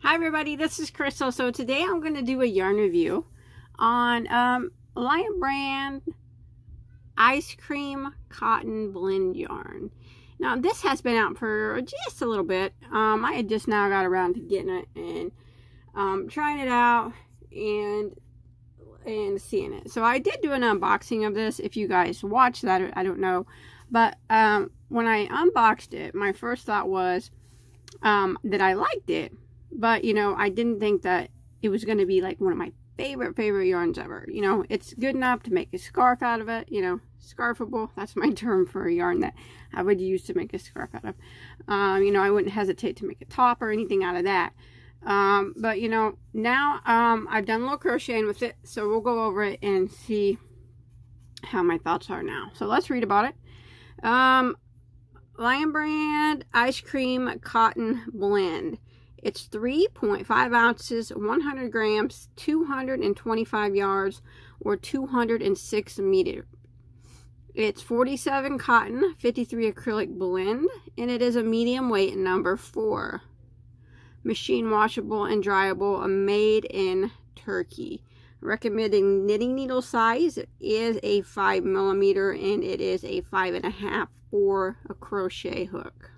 Hi everybody, this is Crystal. So today I'm going to do a yarn review on Lion Brand Ice Cream Cotton Blend yarn. Now this has been out for just a little bit. I had just now got around to getting it and trying it out and seeing it. So I did do an unboxing of this. If you guys watched that, I don't know. But when I unboxed it, my first thought was that I liked it. But, you know, I didn't think that it was going to be like one of my favorite yarns ever. You know, it's good enough to make a scarf out of it. You know, scarfable. That's my term for a yarn that I would use to make a scarf out of. You know, I wouldn't hesitate to make a top or anything out of that. But, you know, now I've done a little crocheting with it. So we'll go over it and see how my thoughts are now. So let's read about it. Lion Brand Ice Cream Cotton Blend. It's 3.5 ounces, 100 grams, 225 yards, or 206 meters. It's 47 cotton, 53 acrylic blend, and it is a medium weight number 4. Machine washable and dryable, made in Turkey. Recommending knitting needle size is a 5mm, and it is a 5.5 for a crochet hook.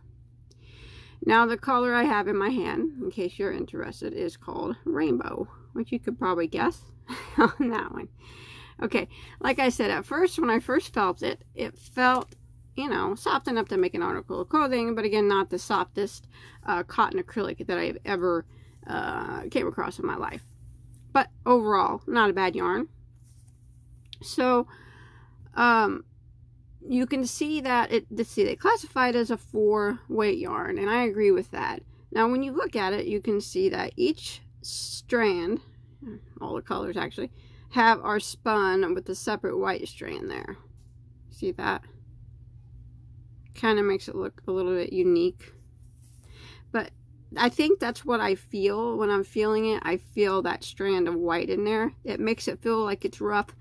Now the color I have in my hand, in case you're interested, is called Rainbow, which you could probably guess on that one. Okay, like I said, at first, when I first felt it, it felt, you know, soft enough to make an article of clothing, but again, not the softest cotton acrylic that I've ever came across in my life. But overall, not a bad yarn. So, you can see that they classify it as a 4-weight yarn, and I agree with that. Now, when you look at it, you can see that each strand, all the colors actually, are spun with a separate white strand there. See that? Kind of makes it look a little bit unique. But I think that's what I feel when I'm feeling it. I feel that strand of white in there. It makes it feel like it's rough.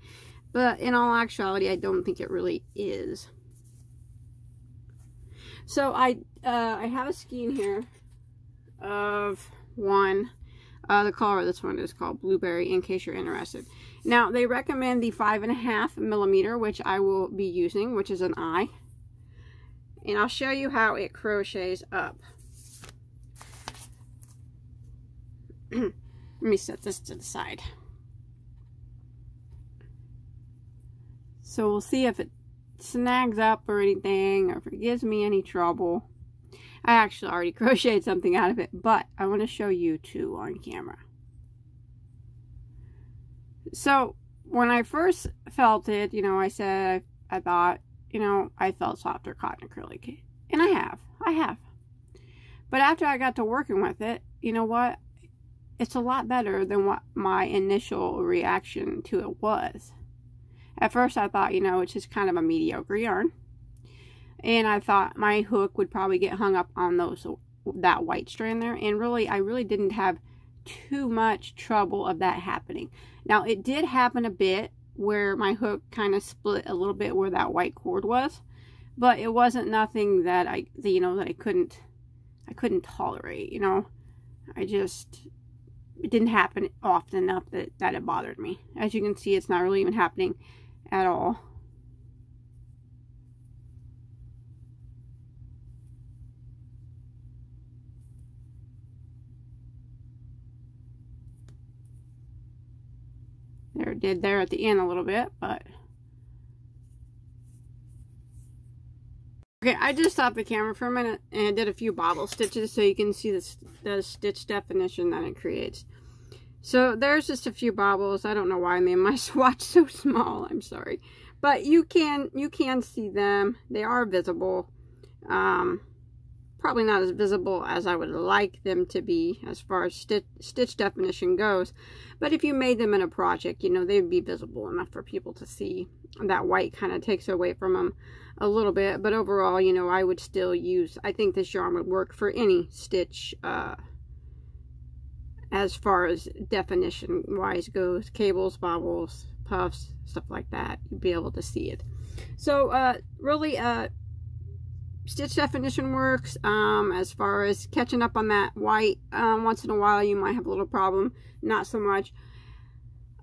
But in all actuality, I don't think it really is. So I have a skein here of one. The color of this one is called Blueberry, in case you're interested. Now, they recommend the 5.5mm, which I will be using, which is an I. And I'll show you how it crochets up. Let me set this to the side. So we'll see if it snags up or anything, or if it gives me any trouble. I actually already crocheted something out of it, but I want to show you too on camera. So when I first felt it, you know, I said I thought, you know, I felt softer cotton acrylic. And I have. But after I got to working with it, you know what? It's a lot better than what my initial reaction to it was. At first I thought, you know, it's just kind of a mediocre yarn. And I thought my hook would probably get hung up on that white strand there. And really, I really didn't have too much trouble of that happening. Now, it did happen a bit where my hook kind of split a little bit where that white cord was. But it wasn't nothing that I couldn't tolerate, you know. It didn't happen often enough that it bothered me. As you can see, it's not really even happening at all. There, it did there at the end a little bit, but okay, I just stopped the camera for a minute and I did a few bobble stitches so you can see the stitch definition that it creates. So there's just a few bobbles. I don't know why I made my swatch so small. I'm sorry. But you can see them. They are visible. Probably not as visible as I would like them to be as far as stitch definition goes. But if you made them in a project, you know, they'd be visible enough for people to see. That white kind of takes away from them a little bit. But overall, you know, I would still use, I think this yarn would work for any stitch as far as definition wise goes. Cables, bobbles, puffs, stuff like that. You'd be able to see it. So really stitch definition works. As far as catching up on that white, once in a while you might have a little problem, not so much.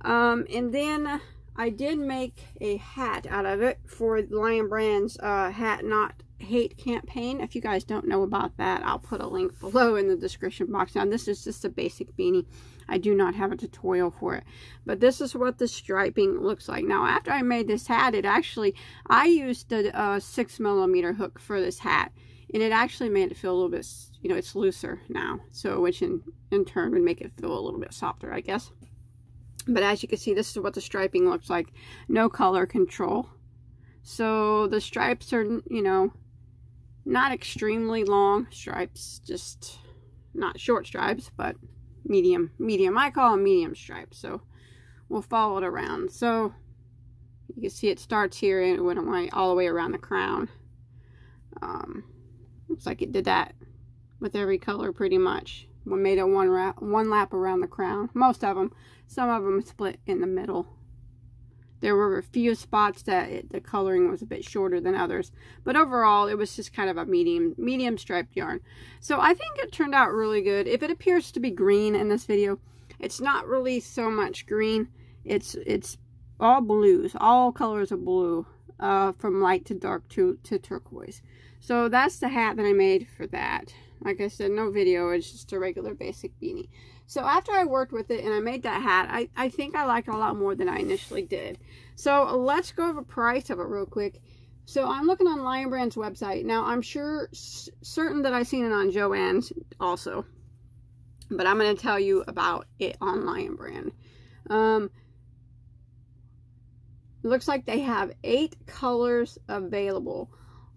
And then I did make a hat out of it for Lion Brand's Hat Not Hate campaign. If you guys don't know about that, I'll put a link below in the description box. Now this is just a basic beanie. I do not have a tutorial for it, but this is what the striping looks like. Now after I made this hat, it actually, I used the 6mm hook for this hat, and it actually made it feel a little bit, you know, it's looser now, so which in turn would make it feel a little bit softer, I guess. But as you can see, this is what the striping looks like. No color control, so the stripes are, you know, not extremely long stripes, just not short stripes, but medium. I call them medium stripes. So we'll follow it around. So you can see it starts here and it went all the way around the crown. Looks like it did that with every color pretty much. We made it one lap around the crown. Most of them. Some of them split in the middle. There were a few spots that the coloring was a bit shorter than others. But overall, it was just kind of a medium striped yarn. So I think it turned out really good. If it appears to be green in this video, it's not really so much green. It's all blues. All colors of blue. From light to dark to turquoise. So that's the hat that I made for that. Like I said, no video. It's just a regular basic beanie. So after I worked with it and I made that hat, I think I like it a lot more than I initially did. So let's go over price of it real quick. So I'm looking on Lion Brand's website. Now I'm certain that I've seen it on Joann's also. But I'm going to tell you about it on Lion Brand. It looks like they have 8 colors available.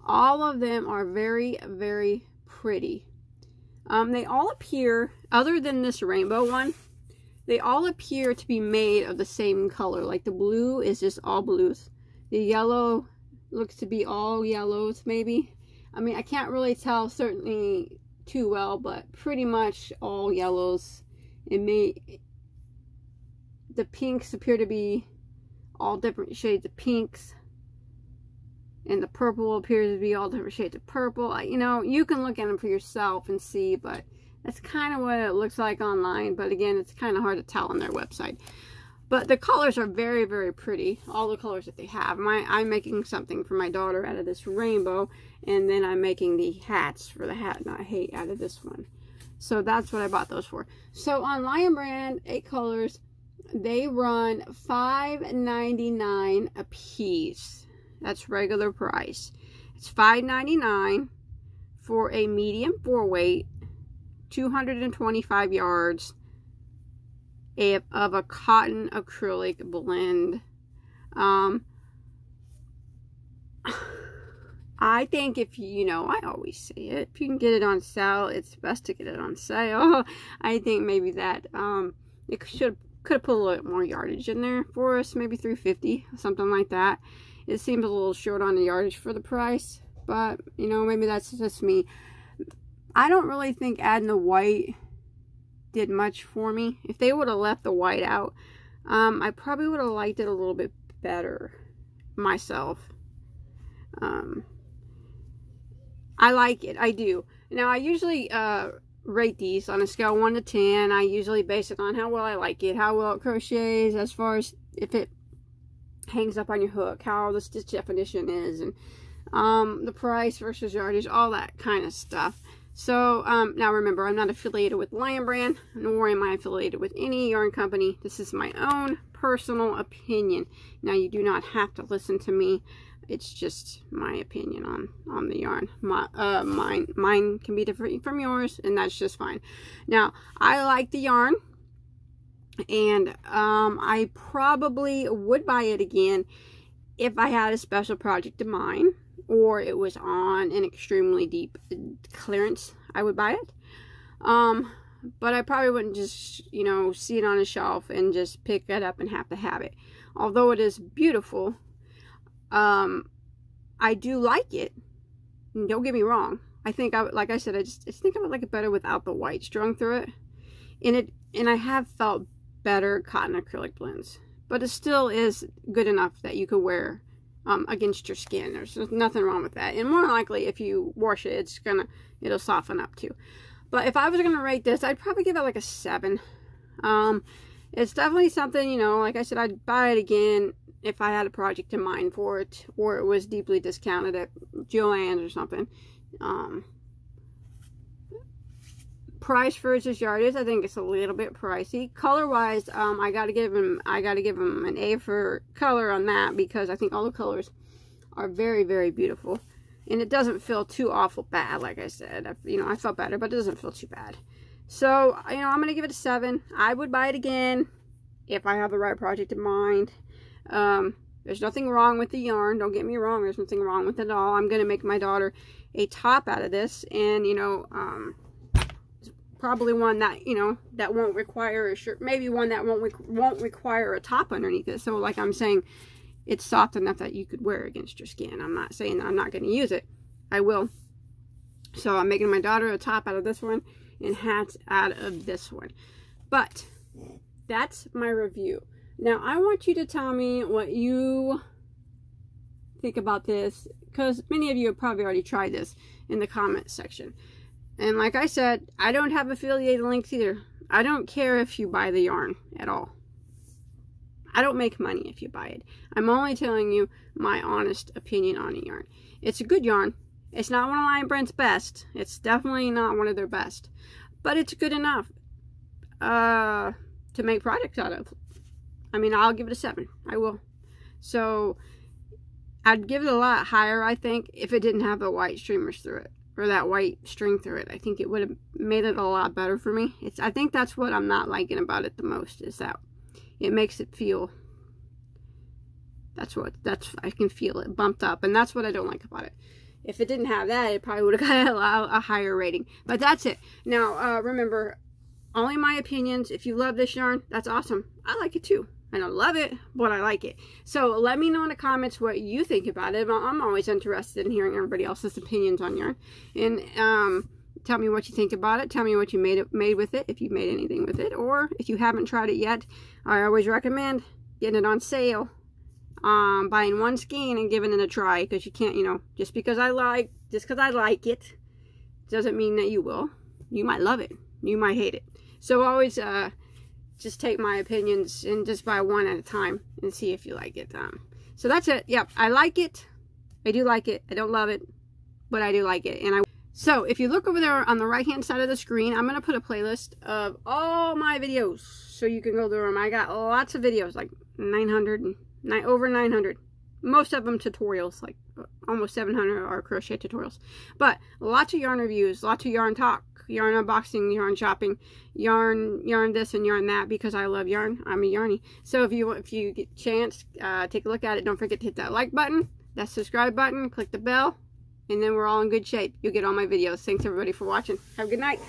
All of them are very, very pretty. They all appear, other than this rainbow one, they all appear to be made of the same color. Like the blue is just all blues. The yellow looks to be all yellows, maybe. I mean, I can't really tell certainly too well, but pretty much all yellows. The pinks appear to be all different shades of pinks. And the purple appears to be all different shades of purple. You know, you can look at them for yourself and see, but that's kind of what it looks like online. But again, it's kind of hard to tell on their website. But the colors are very, very pretty. All the colors that they have. I'm making something for my daughter out of this rainbow. And then I'm making the hats for the Hat Not Hate out of this one. So that's what I bought those for. So on Lion Brand, 8 colors. They run $5.99 a piece. That's regular price. It's $5.99 for a medium 4-weight, 225 yards of a cotton acrylic blend. I think if you know, I always say it, if you can get it on sale, it's best to get it on sale. I think maybe that it could have put a little bit more yardage in there for us, maybe $3.50, something like that. It seems a little short on the yardage for the price, but, you know, maybe that's just me. I don't really think adding the white did much for me. If they would have left the white out, I probably would have liked it a little bit better myself. I like it. I do. Now, I usually rate these on a scale of 1 to 10. I usually base it on how well I like it, how well it crochets, as far as if it hangs up on your hook, how the stitch definition is, and the price versus yardage, all that kind of stuff. So now remember, I'm not affiliated with Lion Brand, nor am I affiliated with any yarn company. This is my own personal opinion. Now you do not have to listen to me. It's just my opinion on the yarn. Mine can be different from yours, and that's just fine. Now I like the yarn. And I probably would buy it again if I had a special project in mind, or it was on an extremely deep clearance. I would buy it. But I probably wouldn't just, you know, see it on a shelf and just pick it up and have to have it. Although it is beautiful, I do like it. Don't get me wrong. I think like I said, I think I would like it better without the white strung through it. And I have felt better cotton acrylic blends, but it still is good enough that you could wear against your skin. There's nothing wrong with that. And more likely, if you wash it, it'll soften up too. But if I was going to rate this, I'd probably give it like a 7. It's definitely something, you know, like I said, I'd buy it again if I had a project in mind for it, or it was deeply discounted at Joann's or something. Price versus yardage, I think it's a little bit pricey. Color wise, I gotta give him an A for color on that, because I think all the colors are very, very beautiful, and it doesn't feel too awful bad. Like I said, you know, I felt better, but it doesn't feel too bad. So, you know, I'm gonna give it a 7. I would buy it again if I have the right project in mind. There's nothing wrong with the yarn, don't get me wrong, there's nothing wrong with it at all. I'm gonna make my daughter a top out of this, and you know, probably one that, you know, that won't require a shirt, maybe one that won't require a top underneath it. So like I'm saying, it's soft enough that you could wear against your skin. I'm not saying that I'm not going to use it. I will. So I'm making my daughter a top out of this one and hats out of this one. But that's my review. Now I want you to tell me what you think about this, because many of you have probably already tried this, in the comment section. And like I said, I don't have affiliated links either. I don't care if you buy the yarn at all. I don't make money if you buy it. I'm only telling you my honest opinion on a yarn. It's a good yarn. It's not one of Lion Brand's best. It's definitely not one of their best. But it's good enough to make products out of. I mean, I'll give it a 7. I will. So, I'd give it a lot higher, I think, if it didn't have the white streamers through it. Or that white string through it. I think it would have made it a lot better for me. I think that's what I'm not liking about it the most, is that it makes it feel, I can feel it bumped up, and that's what I don't like about it. If it didn't have that, it probably would have got a higher rating. But that's it. Now, remember, only my opinions. If you love this yarn, that's awesome. I like it too. I don't love it, but I like it. So let me know in the comments what you think about it. I'm always interested in hearing everybody else's opinions on yarn. And tell me what you think about it. Tell me what you made with it, if you made anything with it. Or if you haven't tried it yet, I always recommend getting it on sale. Buying one skein and giving it a try. Because you can't, you know, just because I like it, doesn't mean that you will. You might love it. You might hate it. So always just take my opinions and just buy one at a time and see if you like it. So that's it. Yep, I like it. I do like it. I don't love it, but I do like it. So if you look over there on the right hand side of the screen, I'm going to put a playlist of all my videos so you can go through them. I got lots of videos, like over 900. Most of them tutorials, like almost 700 are crochet tutorials. But lots of yarn reviews, lots of yarn talk, yarn unboxing, yarn shopping, yarn this and yarn that, because I love yarn. I'm a yarny. So if you get a chance, take a look at it. Don't forget to hit that like button, that subscribe button, click the bell, and then we're all in good shape. You'll get all my videos. Thanks everybody for watching. Have a good night.